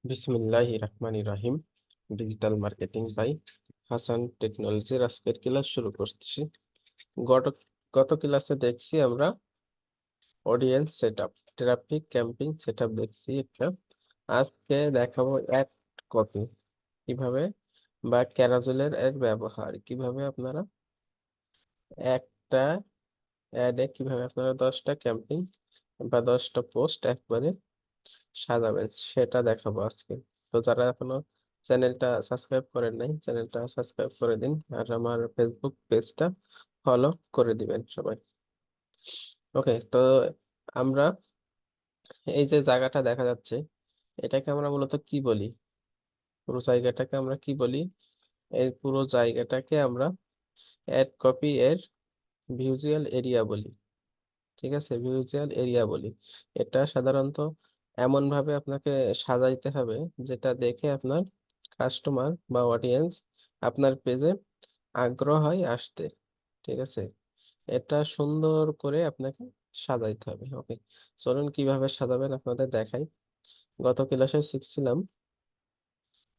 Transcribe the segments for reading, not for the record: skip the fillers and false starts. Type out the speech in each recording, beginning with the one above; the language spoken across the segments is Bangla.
বিসমিল্লাহির রহমানির রহিম। ডিজিটাল মার্কেটিং বাই হাসান টেকনোলজির আজকের ক্লাস শুরু করছি। গত গত ক্লাসে দেখছি আমরা audience setup, traffic camping setup দেখছি একটা। আজকে দেখাবো অ্যাড কপি কিভাবে বা ক্যারাজেলের এর ব্যবহার কিভাবে আপনারা একটা অ্যাডে কিভাবে আপনারা 10টা ক্যাম্পিং বা 10টা পোস্ট একবারে সাজাবেন সেটা দেখাবো আজকে। তো যারা এখনো চ্যানেলটা সাবস্ক্রাইব করেন নাই, চ্যানেলটা সাবস্ক্রাইব করে দিন আর আমার ফেসবুক পেজটা ফলো করে দিবেন সবাই। ওকে, তো আমরা এই যে জায়গাটা দেখা যাচ্ছে এটাকে আমরা মূলত কি বলি? পুরো জায়গাটাকে আমরা কি বলি? এই পুরো জায়গাটাকে আমরা অ্যাড কপি এর ভিজুয়াল এরিয়া বলি। ঠিক আছে, ভিজুয়াল এরিয়া বলি। এটা সাধারণত এমন ভাবে আপনাকে সাজাইতে হবে যেটা দেখে আপনার কাস্টমার বা অডিয়েন্স আপনার পেজে আগ্রহ হয় আসতে। ঠিক আছে, এটা সুন্দর করে আপনাকে সাজাইতে হবে। ওকে, চলুন কিভাবে সাজাবেন আপনাদের দেখাই। গত ক্লাসে শিখছিলাম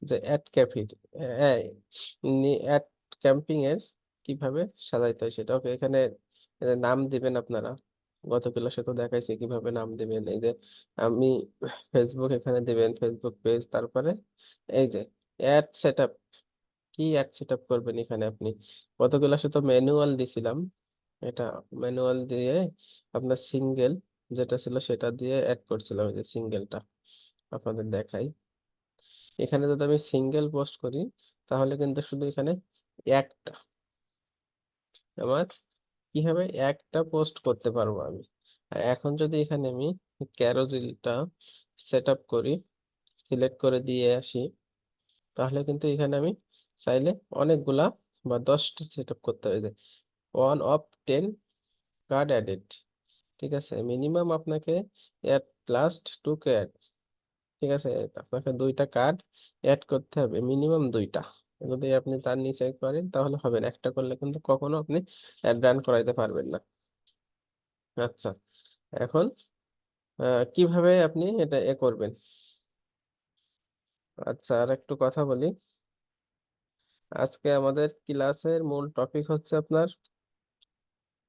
যে অ্যাড ক্যাম্পিং এর কিভাবে সাজাইতে হয় সেটা। ওকে, এখানে নাম দিবেন আপনারা। গত ক্লাসে তো দেখাইছি কিভাবে নাম দিবেন। এই যে আমি ফেসবুক এখানে দিবেন, ফেসবুক পেজ, তারপরে এই যে অ্যাড সেটআপ। কি অ্যাড সেটআপ করবেন এখানে আপনি? গত ক্লাসে তো ম্যানুয়াল দিছিলাম, এটা ম্যানুয়াল দিয়ে আপনার সিঙ্গেল যেটা ছিল সেটা দিয়ে অ্যাড করছিলাম। এই যে সিঙ্গেলটা আপনাদের দেখাই। এখানে যদি আমি সিঙ্গেল পোস্ট করি তাহলে কিন্তু শুধু এখানে একটা আমার কি হবে, একটা পোস্ট করতে পারবো আমি। আর এখন যদি এখানে আমি ক্যারোজিলটা সেট আপ করি, সিলেক্ট করে দিয়ে আসি, তাহলে কিন্তু এখানে আমি চাইলে অনেকগুলা বা 10টা সেট আপ করতে হবে। যে 1 of 10 কার্ড অ্যাডেড। ঠিক আছে, মিনিমাম আপনাকে অ্যাট লাস্ট 2 কার্ড। ঠিক আছে, আপনাকে 2টা কার্ড অ্যাড করতে হবে, মিনিমাম 2টা। যদি আপনি তার নিচে করেন তাহলে হবে না, একটা করলে কিন্তু কখনো আপনি অ্যাড রান করাইতে পারবেন না। আচ্ছা, এখন কিভাবে আপনি এটা করবেন? আচ্ছা, আর একটু কথা বলি। আজকে আমাদের ক্লাসের মূল টপিক হচ্ছে আপনার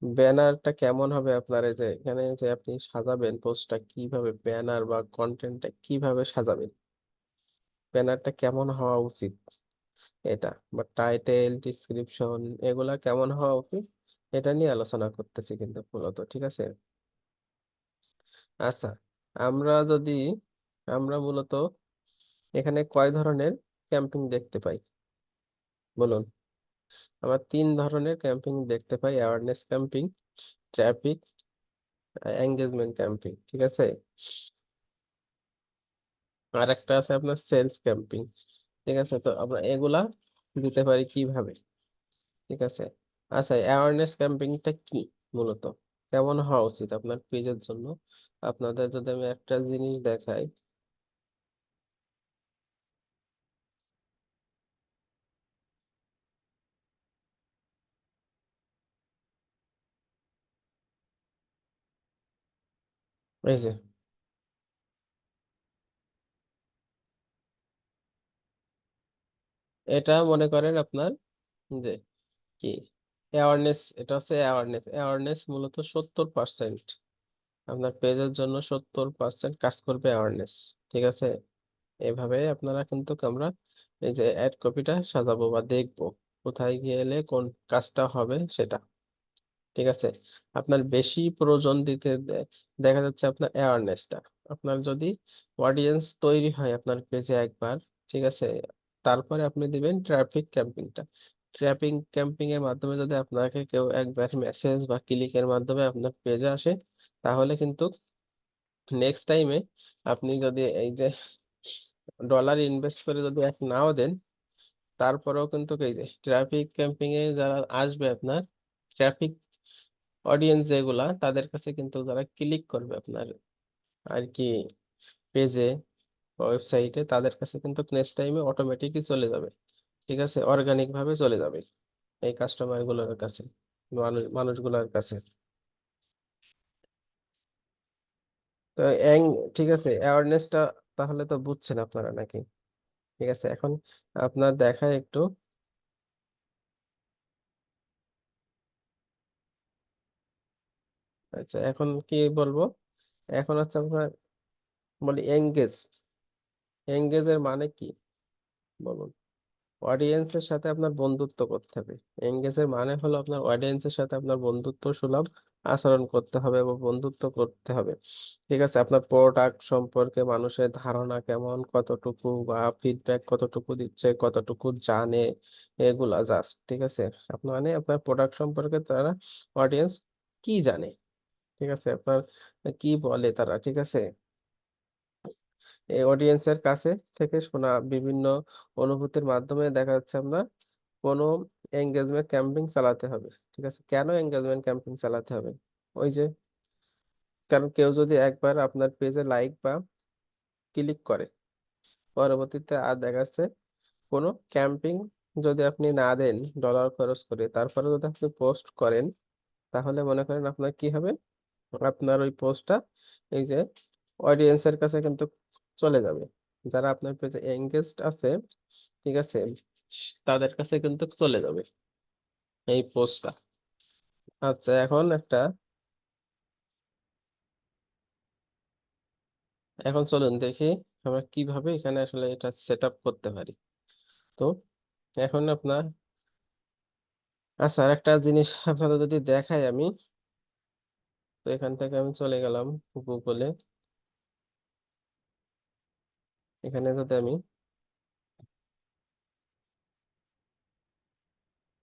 ব্যানারটা কেমন হবে। আপনার এই যে এখানে যে আপনি সাজাবেন পোস্টটা কিভাবে, ব্যানার বা কন্টেন্টটা কিভাবে সাজাবেন, ব্যানারটা কেমন হওয়া উচিত এটা, বা টাইটেল ডিসক্রিপশন এগুলা কেমন হওয়া উচিত, এটা নিয়ে আলোচনা করতেছি কিন্তু মূলত। ঠিক আছে, আচ্ছা, আমরা যদি আমরা মূলত এখানে কয় ধরনের ক্যাম্পিং দেখতে পাই বলুন? আমরা 3 ধরনের ক্যাম্পিং দেখতে পাই: awareness camping, traffic, engagement camping. ঠিক আছে, আর একটা আছে আপনার সেলস ক্যাম্পিং। ঠিক আছে, তো আমরা এগুলা দিতে পারি কিভাবে? ঠিক আছে, আচ্ছা, অ্যাওয়ারনেস ক্যাম্পেইনটা কি মূলত, কেমন হওয়া উচিত আপনার পেজের জন্য? আপনাদের যদি আমি একটা জিনিস দেখাই, এই যে এটা মনে করেন আপনার যে কি অ্যাওয়ারনেস, এটা হচ্ছে অ্যাওয়ারনেস। অ্যাওয়ারনেস মূলত 70%, আপনার পেজের জন্য 70% কাজ করবে অ্যাওয়ারনেস। ঠিক আছে, এভাবে আপনারা কিন্তু আমরা এই যে অ্যাড কপিটা সাজাবো বা দেখবো কোথায় গেলে কোন কাজটা হবে সেটা। ঠিক আছে, আপনার বেশি প্রয়োজন দিতে দেখা যাচ্ছে আপনার অ্যাওয়ারনেসটা। আপনার যদি অডিয়েন্স তৈরি হয় আপনার পেজে একবার, ঠিক আছে, তারপরে আপনি দিবেন ট্রাফিক ক্যাম্পিংটা। ট্রাফিক ক্যাম্পিং এর মাধ্যমে যদি আপনাকে কেউ একবার মেসেজ বা ক্লিকের মাধ্যমে আপনার পেজে আসে, তাহলে কিন্তু নেক্সট টাইমে আপনি যদি এই যে ডলার ইনভেস্ট করে যদি এক নাও দেন, তারপরেও কিন্তু এই যে ট্রাফিক ক্যাম্পিং এ যারা আসবে আপনার ট্রাফিক অডিয়েন্স যেগুলা, তাদের কাছে কিন্তু যারা ক্লিক করবে আপনার আর কি পেজে, ওয়েবসাইটে, তাদের কাছে কিন্তু নেক্সট টাইমে অটোমেটিকই চলে যাবে। ঠিক আছে, অর্গানিক ভাবে চলে যাবে এই কাস্টমার গুলোর কাছে, মানুষগুলোর কাছে। তো ঠিক আছে, অ্যাওয়ারনেসটা তাহলে তো বুঝছেন আপনারা নাকি? ঠিক আছে, এখন আপনার দেখায় একটু। আচ্ছা, এখন কি বলবো? এখন হচ্ছে আপনার বলি এঙ্গেজ। এঙ্গেজ এর মানে কি বলুন? অডিয়েন্সের সাথে আপনার বন্ধুত্ব করতে হবে। এঙ্গেজ এর মানে হলো আপনার অডিয়েন্সের সাথে আপনার বন্ধুত্ব সুলভ আচরণ করতে হবে এবং বন্ধুত্ব করতে হবে। ঠিক আছে, আপনার প্রোডাক্ট সম্পর্কে মানুষের ধারণা কেমন, কতটুকু বা ফিডব্যাক কতটুকু দিচ্ছে, কতটুকু জানে, এগুলা জাস্ট। ঠিক আছে, আপনার মানে আপনার প্রোডাক্ট সম্পর্কে তারা অডিয়েন্স কি জানে, ঠিক আছে, আপনার কি বলে তারা, ঠিক আছে, এই অডিয়েন্সের কাছে থেকে শোনা বিভিন্ন অনুভূতির মাধ্যমে দেখা যাচ্ছে আমরা কোনো এঙ্গেজমেন্ট ক্যাম্পেইন চালাতে হবে। ঠিক আছে, কেন এঙ্গেজমেন্ট ক্যাম্পেইন চালাতে হবে? ওই যে, কারণ কেউ যদি একবার আপনার পেজে লাইক বা ক্লিক করে, পরবর্তীতে আর দেখা যাচ্ছে কোনো ক্যাম্পিং যদি আপনি না দেন ডলার খরচ করে, তারপরে যদি আপনি পোস্ট করেন, তাহলে মনে করেন আপনার কি হবে? আপনার ওই পোস্টটা এই যে অডিয়েন্সের কাছে কিন্তু চলে যাবে, যারা আপনার পেজে এঙ্গেজড আছে, ঠিক আছে, তাদের কাছে কিন্তু চলে যাবে এই পোস্টটা। আচ্ছা, এখন চলুন দেখি আমরা কিভাবে এখানে আসলে এটা সেট আপ করতে পারি। তো এখন আপনার, আচ্ছা, আর একটা জিনিস আপনাদের যদি দেখাই আমি, তো এখান থেকে আমি চলে গেলাম গুগলে। এখানে যদি আমি,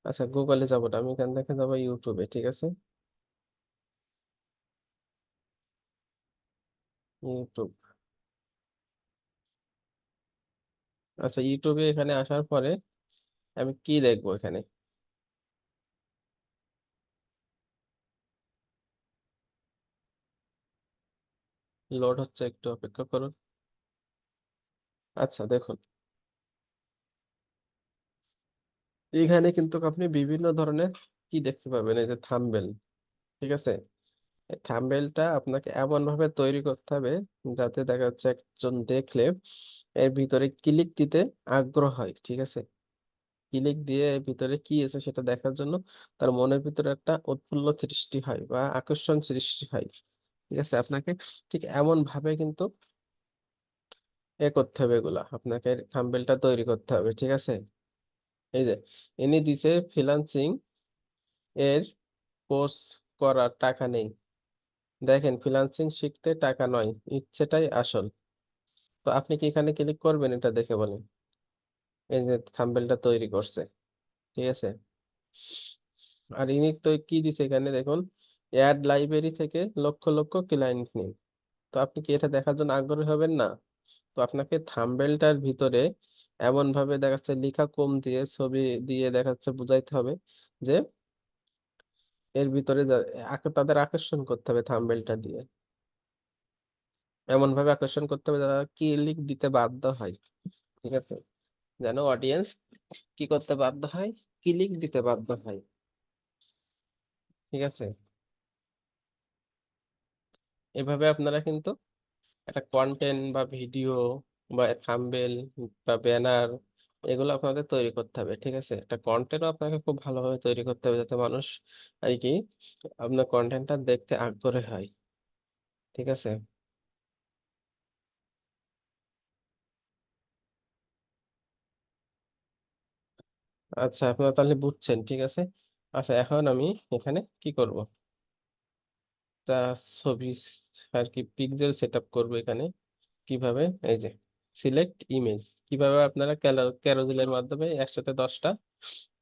আচ্ছা, গুগলে যাবো না, আমি এখান থেকে যাবো ইউটিউবে। ঠিক আছে, ইউটিউব। আচ্ছা, ইউটিউবে এখানে আসার পরে আমি কি দেখবো? এখানে লোড হচ্ছে, একটু অপেক্ষা করুন। আচ্ছা, দেখুন, এখানে কিন্তু আপনি বিভিন্ন ধরনের কি দেখতে পাবেন, এই যে থাম্বনেল। ঠিক আছে, এই থাম্বনেলটা আপনাকে এমন ভাবে তৈরি করতে হবে যাতে দেখা যাচ্ছে একজন দেখলে এর ভিতরে ক্লিক দিতে আগ্রহ হয়। ঠিক আছে, ক্লিক দিয়ে এর ভিতরে কি আছে সেটা দেখার জন্য তার মনের ভিতরে একটা উৎফুল্ল সৃষ্টি হয় বা আকর্ষণ সৃষ্টি হয়। ঠিক আছে, আপনাকে ঠিক এমন ভাবে কিন্তু করতে হবে, এগুলা আপনাকে থাম্বনেলটা তৈরি করতে হবে। ঠিক আছে, এই যে ইনি দিছে ফ্রিল্যান্সিং এর কোর্স করার টাকা নেই। দেখেন, ফ্রিল্যান্সিং শিখতে টাকা নয়, ইচ্ছেটাই আসল। তো আপনি কি এখানে ক্লিক করবেন? এটা দেখে বলেন। এই যে থাম্বনেলটা তৈরি করছে, ঠিক আছে, আর ইনি তো কি দিছে এখানে দেখুন, অ্যাড লাইব্রেরি থেকে লক্ষ লক্ষ ক্লায়েন্ট নিন। তো আপনি কি এটা দেখার জন্য আগ্রহী হবেন না? তো আপনাকে থাম্বনেলটার ভিতরে এমন ভাবে দেখাচ্ছে লেখা কম দিয়ে ছবি দিয়ে দেখাচ্ছে বুঝাইতে হবে যে এর ভিতরে তাদের আকর্ষণ করতে হবে থাম্বনেলটা দিয়ে, এমন ভাবে আকর্ষণ করতে হবে যারা ক্লিক দিতে বাধ্য হয়। ঠিক আছে, যেন অডিয়েন্স কি করতে বাধ্য হয়, ক্লিক দিতে বাধ্য হয়। ঠিক আছে, এভাবে আপনারা কিন্তু একটা কন্টেন্ট বা ভিডিও বা থাম্বনেল বা ব্যানার, এগুলো আপনাদের তৈরি করতে হবে। ঠিক আছে, একটা কন্টেন্টও আপনাকে খুব ভালোভাবে তৈরি করতে হবে যাতে মানুষ আর কি আপনার কন্টেন্টটা দেখতে আগ্রহী হয়। ঠিক আছে, আচ্ছা, আপনারা তাহলে বুঝছেন। ঠিক আছে, আচ্ছা, এখন আমি এখানে কি করব? তা ছবি আর কি পিক্সেল সেট আপ করবো এখানে। কিভাবে? এই যে সিলেক্ট ইমেজ, কিভাবে আপনারা ক্যারোজেলের মাধ্যমে একসাথে 10টা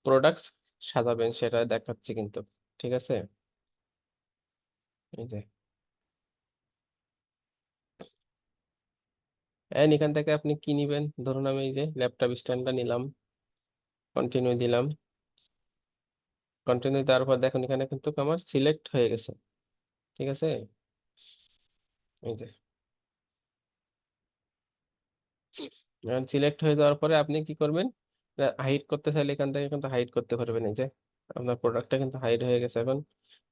প্রোডাক্টস সাজাবেন সেটা দেখাচ্ছি কিন্তু। ঠিক আছে, এই যে এখান থেকে আপনি কি নিবেন, ধরুন আমি এই যে ল্যাপটপ স্ট্যান্ডটা নিলাম, কন্টিনিউ দিলাম। কন্টিনিউ দেওয়ার পর দেখুন এখানে কিন্তু আমার সিলেক্ট হয়ে গেছে। ঠিক আছে, এই যে সিলেক্ট হয়ে যাওয়ার পরে আপনি কি করবেন? হাইড করতে চাইলে এখান থেকে কিন্তু হাইড করতে পারবেন। এই যে আপনার প্রোডাক্টটা কিন্তু হাইড হয়ে গেছে এখন।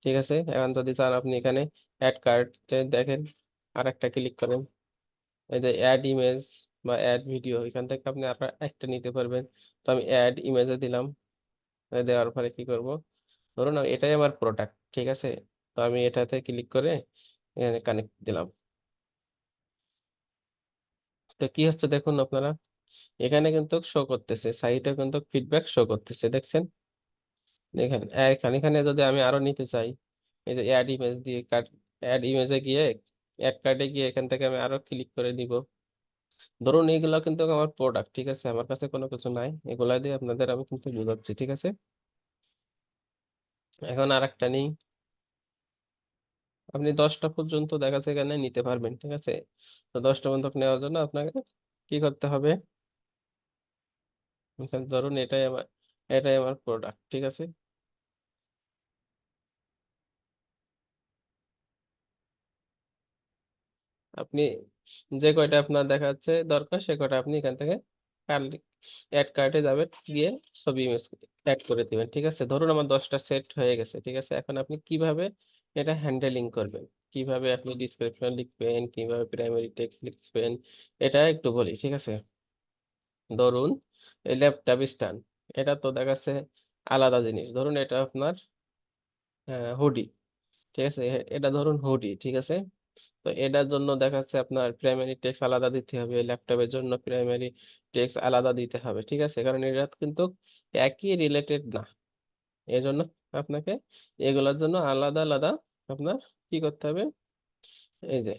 ঠিক আছে, এখন যদি চান আপনি এখানে অ্যাড কার্ড দেখেন, আর একটা ক্লিক করেন। এই যে অ্যাড ইমেজ বা অ্যাড ভিডিও, এখান থেকে আপনি আরো একটা নিতে পারবেন। তো আমি অ্যাড ইমেজে দিলাম। দেওয়ার পরে কি করব, ধরুন এটাই আমার প্রোডাক্ট, ঠিক আছে। তো আমি এটাতে ক্লিক করে এখানে কানেক্ট দিলাম। তো কি হচ্ছে দেখুন আপনারা, এখানে কিন্তু শো করতেছে, সাইটে কিন্তু ফিডব্যাক শো করতেছে, দেখছেন। দেখেন এখানে এখানে যদি আমি আরো নিতে চাই, এই যে অ্যাড ইমেজ দিয়ে কাট, অ্যাড ইমেজে গিয়ে অ্যাড কার্ডে গিয়ে এখান থেকে আমি আরো ক্লিক করে দিব। ধরুন এইগুলো কিন্তু আমার প্রোডাক্ট, ঠিক আছে, আমার কাছে কোনো কিছু নাই, এগুলা দিয়ে আপনাদের আমি কিন্তু বুঝাচ্ছি, ঠিক আছে। এখন আর একটা নেই, আপনি 10টা পর্যন্ত দেখা যাচ্ছে এখানে নিতে পারবেন, ঠিক আছে। তো 10টা পর্যন্ত নেওয়ার জন্য আপনাকে কি করতে হবে, এখানে ধরুন এটাই আমার প্রোডাক্ট, ঠিক আছে। আপনি যে কয়টা আপনার দেখা যাচ্ছে দরকার সে কয়টা আপনি এখান থেকে অ্যাড কার্টে যাবেন, গিয়ে ছবি ইমেজ অ্যাড করে দিবেন, ঠিক আছে। ধরুন আমার 10টা সেট হয়ে গেছে, ঠিক আছে। এখন আপনি কিভাবে এটা হ্যান্ডেলিং করবেন, কিভাবে আপনি ডিসক্রিপশন লিখবেন, কিভাবে প্রাইমারি টেক্সট লিখবেন, এটা একটু বলি, ঠিক আছে। ধরুন এই ল্যাপটপ স্ট্যান্ড, এটা তো দেখা যাচ্ছে আলাদা জিনিস। ধরুন এটা আপনার হুডি, ঠিক আছে। এটা ধরুন হুডি, ঠিক আছে। তো এটার জন্য দেখা যাচ্ছে আপনার প্রাইমারি টেক্সট আলাদা দিতে হবে, ল্যাপটপের জন্য প্রাইমারি টেক্সট আলাদা দিতে হবে, ঠিক আছে। কারণ এটা কিন্তু একই রিলেটেড না, এই জন্য আপনাকে এগুলোর জন্য আলাদা আলাদা আপনার কি করতে হবে, এই যে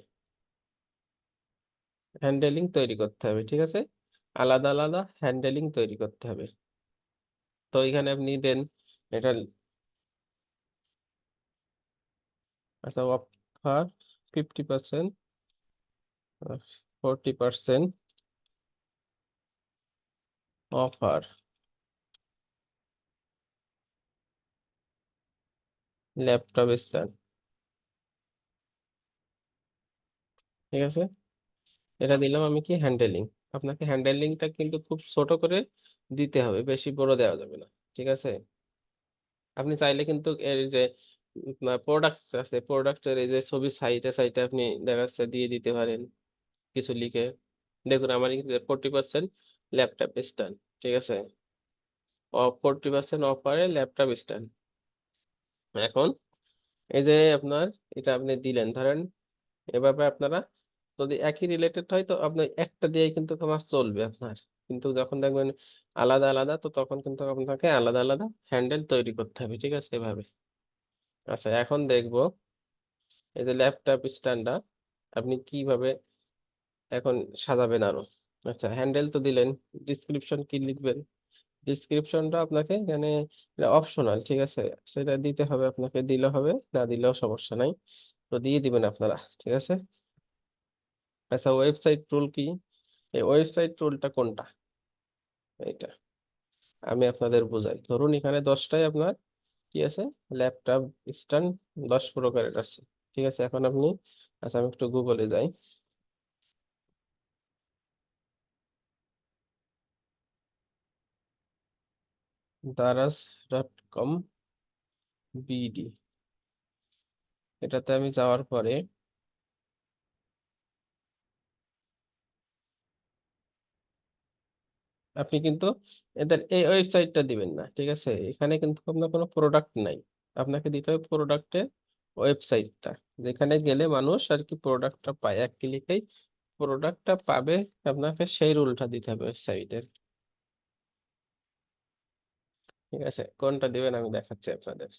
হ্যান্ডেলিং তৈরি করতে হবে, ঠিক আছে। আলাদা আলাদা হ্যান্ডেলিং তৈরি করতে হবে। তো এখানে আপনি দেন এটা, আচ্ছা, অফার 50%, 40% অফার ল্যাপটপ স্ট্যান্ড, ঠিক আছে। এটা দিলাম আমি কি হ্যান্ডেলিং। আপনাকে হ্যান্ডেলিংটা কিন্তু খুব ছোট করে দিতে হবে, বেশি বড় দেওয়া যাবে না, ঠিক আছে। আপনি চাইলে কিন্তু এর যে প্রোডাক্ট আছে, প্রোডাক্টের এই যে ছবি সাইটে সাইটে আপনি দেখা যাচ্ছে দিয়ে দিতে পারেন কিছু লিখে। দেখুন আমার 40% ল্যাপটপ স্ট্যান্ড, ঠিক আছে। 40% অফারে ল্যাপটপ স্ট্যান্ড। এখন এই যে আপনার এটা আপনি দিলেন, ধরেন এভাবে আপনারা যদি একই রিলেটেড হয় তো আপনার একটা দিয়েই কিন্তু তোমার চলবে আপনার। কিন্তু যখন দেখবেন আলাদা আলাদা, তো তখন কিন্তু আপনাকে আলাদা আলাদা হ্যান্ডেল তৈরি করতে হবে, ঠিক আছে, এভাবে। আচ্ছা, এখন দেখবো এই যে ল্যাপটপ স্ট্যান্ডটা আপনি কিভাবে এখন সাজাবেন আরো। আচ্ছা, হ্যান্ডেল তো দিলেন, ডিসক্রিপশন কি লিখবেন, ডিসক্রিপশনটা আপনাকে এখানে অপশনাল, ঠিক আছে। সেটা দিতে হবে আপনাকে, দিলে হবে, না দিলেও সমস্যা নাই, তো দিয়ে দিবেন আপনারা, ঠিক আছে। আচ্ছা, ওয়েবসাইট টুল কি, এই ওয়েবসাইট টুলটা কোনটা, এইটা আমি আপনাদের বোঝাই। ধরুন এখানে 10টায় আপনার কি আছে, ল্যাপটপ স্ট্যান্ড 10 প্রকারের আছে, ঠিক আছে। এখন আপনি, আচ্ছা আমি একটু গুগলে যাই, দারাজ.com বিডি, এটাতে আমি যাওয়ার পরে আপনি কিন্তু এদের এই ওয়েবসাইটটা দিবেন না, ঠিক আছে। এখানে কিন্তু আপনার কোনো প্রোডাক্ট নাই, আপনাকে দিতে হবে প্রোডাক্টের ওয়েবসাইটটা, যেখানে গেলে মানুষ আর কি প্রোডাক্টটা পায়, এক ক্লিকেই প্রোডাক্টটা পাবে। আপনাকে সেই রুলটা দিতে হবে ওয়েবসাইটের, ঠিক আছে। কোনটা দিবেন আমি দেখাচ্ছি আপনাদের।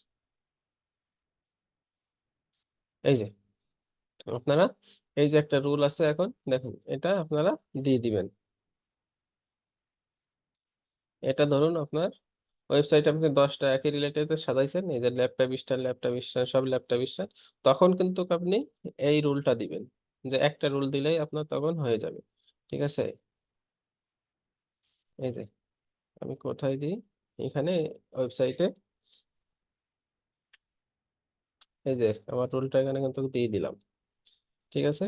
এই যে আপনারা, এই যে একটা রুল আছে, এখন দেখুন এটা আপনারা দিয়ে দিবেন। এটা ধরুন আপনার ওয়েবসাইট আপনি 10টা একই রিলেটেড সাজাইছেন, এই যে ল্যাপটপ স্ট্যান্ড সব ল্যাপটপ স্ট্যান্ড, তখন কিন্তু আপনি এই রুলটা দিবেন, যে একটা রুল দিলেই আপনার তখন হয়ে যাবে, ঠিক আছে। এই যে আমি কোথায় দিই, এখানে ওয়েবসাইটে, এই যে আমার রুলটা এখানে কিন্তু দিয়ে দিলাম, ঠিক আছে।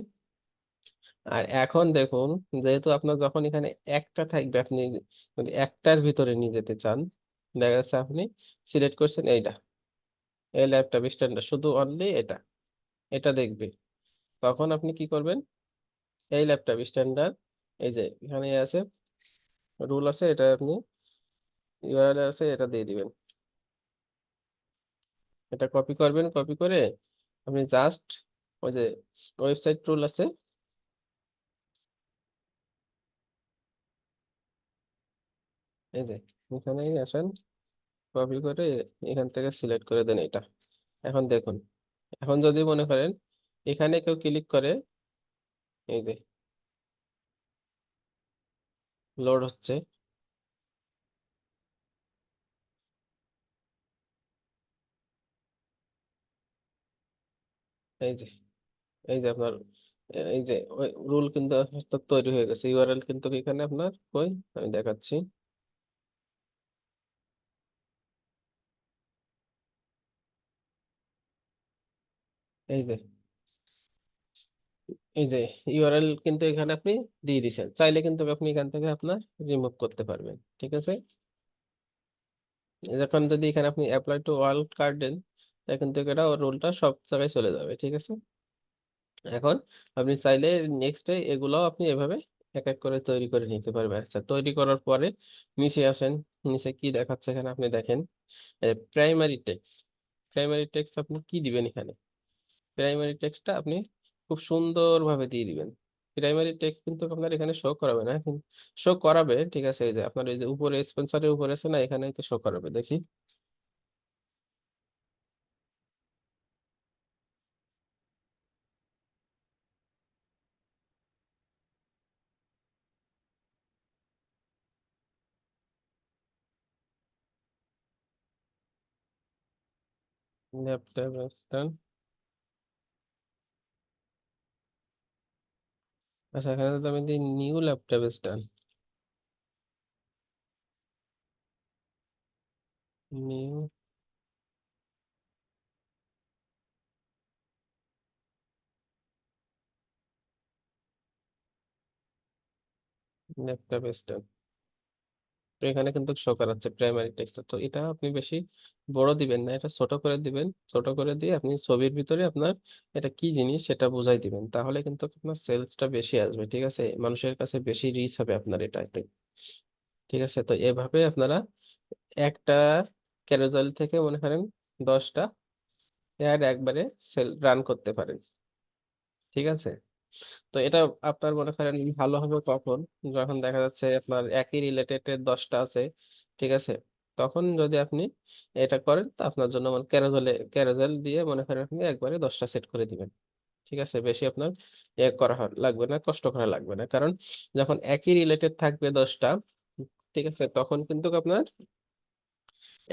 আর এখন দেখুন, যেহেতু আপনার যখন এখানে একটা থাকবে, আপনি যদি একটার ভিতরে নিয়ে যেতে চান, দেখা যাচ্ছে আপনি সিলেক্ট করছেন এইটা, এই ল্যাপটপ স্ট্যান্ডটা শুধু অনলি এটা, এটা দেখবে। তখন আপনি কি করবেন, এই ল্যাপটপ স্ট্যান্ডার্ড, এই যে এখানে আছে রুল আছে, এটা আপনি ইউআরএল আছে, এটা দিয়ে দিবেন। এটা কপি করবেন, কপি করে আপনি জাস্ট ওই যে ওয়েবসাইট রুল আছে, এই যে এখানে আসেন, কপি করে এখান থেকে সিলেক্ট করে দেন এটা। এখন দেখুন, এখন যদি মনে করেন এখানে কেউ ক্লিক করে, এই যে লোড হচ্ছে, এই যে এই যে আপনার এই যে রুল কিন্তু আপনার তৈরি হয়ে গেছে, ইউআরএল কিন্তু এখানে আপনার কই, আমি দেখাচ্ছি। এই যে এই যে ইউআরএল কিন্তু এখানে আপনি দিয়ে দিছেন, চাইলে কিন্তু আপনি এখান থেকে আপনার রিমুভ করতে পারবেন, ঠিক আছে। যখন যদি এখানে আপনি অ্যাপ্লাই টু অল কার্ড দেন, তাহলে কিন্তু এটা ওর রুলটা সব জায়গায় চলে যাবে, ঠিক আছে। এখন আপনি চাইলে নেক্সটে এগুলাও আপনি এভাবে এক এক করে তৈরি করে নিতে পারবেন। আচ্ছা, তৈরি করার পরে নিচে আসেন, নিচে কি দেখাচ্ছে এখানে আপনি দেখেন, প্রাইমারি টেক্সট। প্রাইমারি টেক্সট আপনি কি দিবেন এখানে, প্রাইমারি টেক্সটটা আপনি খুব সুন্দরভাবে দিয়ে দিবেন। প্রাইমারি টেক্সট কিন্তু আপনার এখানে শো করাবে না, শো করাবে, ঠিক আছে। এই যে আপনার এই যে উপরে স্পন্সরের উপরে আছে না, এখানে তো শো করাবে, দেখি। ল্যাপটপ স্ট্যান্ড, আচ্ছা এখানে তো আমি দিই new laptop stand, new laptop stand. তো এখানে কিন্তু শো করাচ্ছে প্রাইমারি টেক্সট, তো এটা আপনি বেশি বড় দিবেন না, এটা ছোট করে দিবেন। ছোট করে দিয়ে আপনি ছবির ভিতরে আপনার এটা কি জিনিস সেটা বুঝাই দিবেন, তাহলে কিন্তু আপনার সেলসটা বেশি আসবে, ঠিক আছে, মানুষের কাছে বেশি রিচ হবে আপনার এটাতে, ঠিক আছে। তো এভাবে আপনারা একটা ক্যারোজাল থেকে মনে করেন 10টা অ্যাড একবারে সেল রান করতে পারেন, ঠিক আছে। তো এটা আপনার মনে করেন ভালো হবে কখন, যখন দেখা যাচ্ছে আপনার একই রিলেটেড 10টা আছে, ঠিক আছে। তখন যদি আপনি এটা করেন, তো আপনার জন্য মানে ক্যারোজেল দিয়ে মনে করেন আপনি একবারে 10টা সেট করে দিবেন, ঠিক আছে। বেশি আপনার লাগবে না, কষ্ট করা লাগবে না, কারণ যখন একই রিলেটেড থাকবে 10টা, ঠিক আছে, তখন কিন্তু আপনার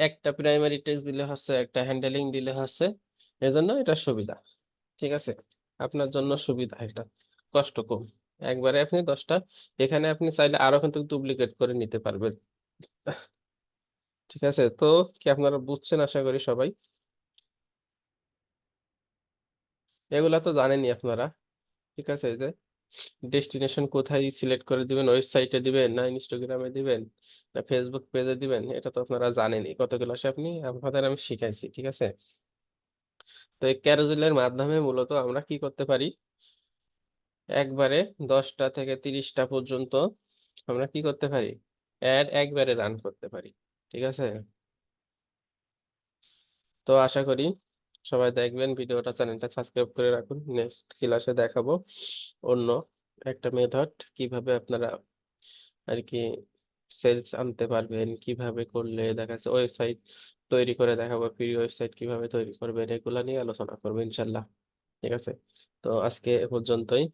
একটা প্রাইমারি টেক্সট দিলে হচ্ছে, একটা হ্যান্ডেলিং দিলে হচ্ছে, এজন্য এটা সুবিধা, ঠিক আছে। আপনার জন্য সুবিধা এটা, কষ্ট কম। একবারে আপনি 10টা, এখানে আপনি চাইলে আরো কিন্তু ডুপ্লিকেট করে নিতে পারবেন, ঠিক আছে। তো কি আপনারা বুঝছেন আশা করি সবাই, এগুলা তো জানেনই আপনারা, ঠিক আছে। এই যে ডেস্টিনেশন কোথায় সিলেক্ট করে দিবেন, ওয়েবসাইটে দিবেন না ইনস্টাগ্রামে দিবেন না ফেসবুক পেজে দিবেন, এটা তো আপনারা জানেনই, কত ক্লাসে আপনি আপনাদের আমি শিখাইছি, ঠিক আছে। তো এই ক্যারোজেলের মাধ্যমে মূলত আমরা কি করতে পারি, একবারে 10টা থেকে 30টা পর্যন্ত আমরা কি করতে পারি, অ্যাড একবারে রান করতে পারি, ঠিক আছে। তো আশা করি সবাই দেখবেন ভিডিওটা, চ্যানেলটা সাবস্ক্রাইব করে রাখুন। নেক্সট ক্লাসে দেখাবো অন্য একটা মেথড, কিভাবে আপনারা আর কি সেলস আনতে পারবেন, কিভাবে করলে দেখা যাচ্ছে ওয়েবসাইট তৈরি করে দেখাবো, ফ্রি ওয়েবসাইট কিভাবে তৈরি করবেন, এগুলা নিয়ে আলোচনা করবো ইনশাল্লাহ, ঠিক আছে। তো আজকে এ পর্যন্তই।